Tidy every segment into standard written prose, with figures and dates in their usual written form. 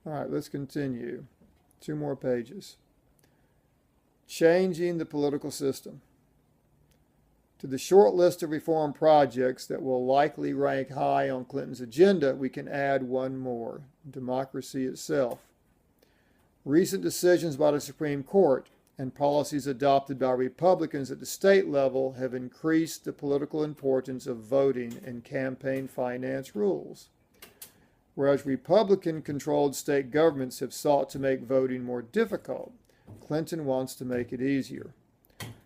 All right, let's continue. 2 more pages. Changing the political system. To the short list of reform projects that will likely rank high on Clinton's agenda, we can add one more: democracy itself. Recent decisions by the Supreme Court and policies adopted by Republicans at the state level have increased the political importance of voting and campaign finance rules. Whereas Republican-controlled state governments have sought to make voting more difficult, Clinton wants to make it easier.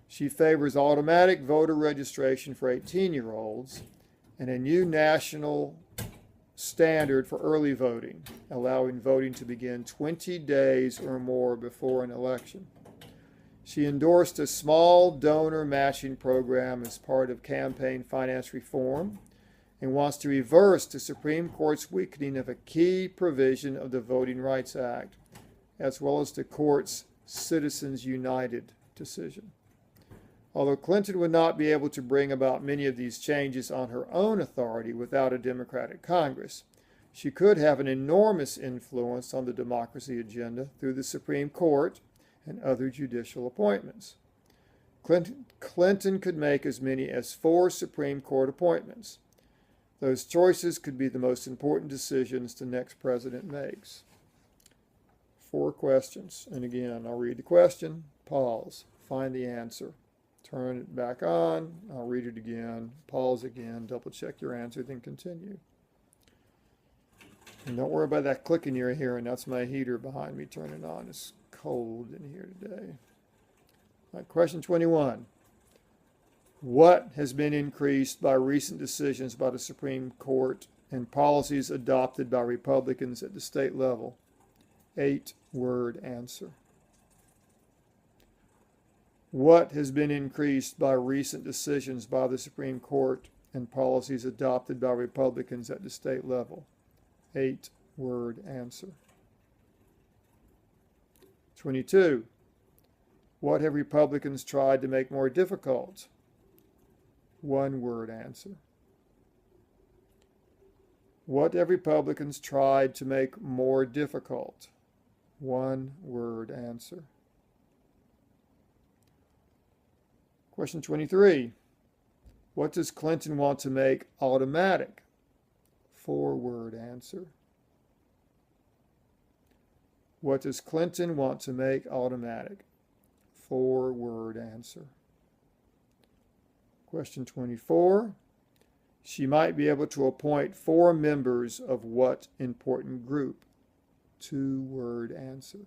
She favors automatic voter registration for 18-year-olds and a new national standard for early voting, allowing voting to begin 20 days or more before an election. She endorsed a small donor matching program as part of campaign finance reform and wants to reverse the Supreme Court's weakening of a key provision of the Voting Rights Act, as well as the court's Citizens United decision. Although Clinton would not be able to bring about many of these changes on her own authority without a Democratic Congress, she could have an enormous influence on the democracy agenda through the Supreme Court and other judicial appointments. Clinton could make as many as 4 Supreme Court appointments. Those choices could be the most important decisions the next president makes. 4 questions. And again, I'll read the question, pause, find the answer. Turn it back on, I'll read it again, pause again, double check your answer, then continue. And don't worry about that clicking you're hearing, that's my heater behind me turning on. It's cold in here today. All right, question 21. What has been increased by recent decisions by the Supreme Court and policies adopted by Republicans at the state level? 8-word answer. What has been increased by recent decisions by the Supreme Court and policies adopted by Republicans at the state level? 8-word answer. 22. What have Republicans tried to make more difficult? 1-word answer. What have Republicans tried to make more difficult? 1-word answer. Question 23. What does Clinton want to make automatic? 4-word answer. What does Clinton want to make automatic? 4-word answer. Question 24. She might be able to appoint 4 members of what important group? 2-word answer.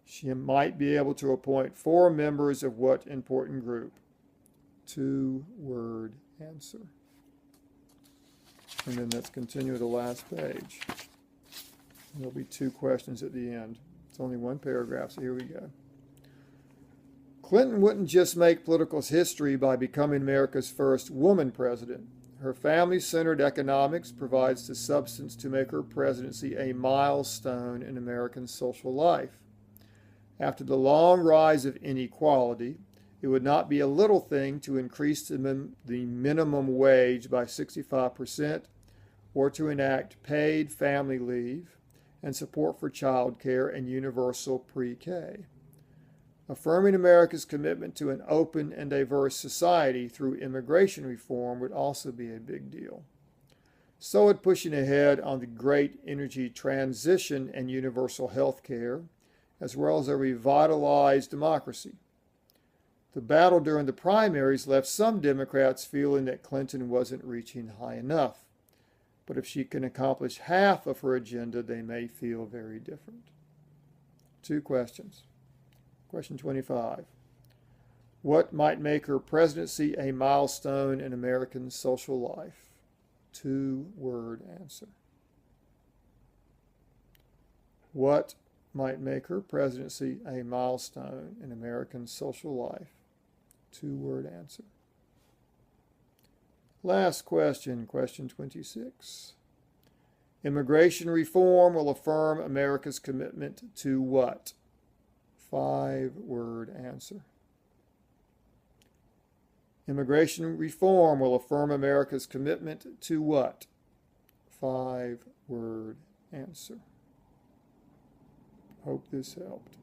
She might be able to appoint 4 members of what important group? 2-word answer. And then let's continue with the last page. There'll be 2 questions at the end. It's only 1 paragraph, so here we go. Clinton wouldn't just make political history by becoming America's first woman president. Her family-centered economics provides the substance to make her presidency a milestone in American social life. After the long rise of inequality, it would not be a little thing to increase the minimum wage by 65% or to enact paid family leave and support for child care and universal pre-K. Affirming America's commitment to an open and diverse society through immigration reform would also be a big deal. So would pushing ahead on the great energy transition and universal health care, as well as a revitalized democracy. The battle during the primaries left some Democrats feeling that Clinton wasn't reaching high enough. But if she can accomplish half of her agenda, they may feel very different. 2 questions. Question 25. What might make her presidency a milestone in American social life? 2-word answer. What might make her presidency a milestone in American social life? 2-word answer. Last question, question 26. Immigration reform will affirm America's commitment to what? 5-word answer. Immigration reform will affirm America's commitment to what? 5-word answer. Hope this helped.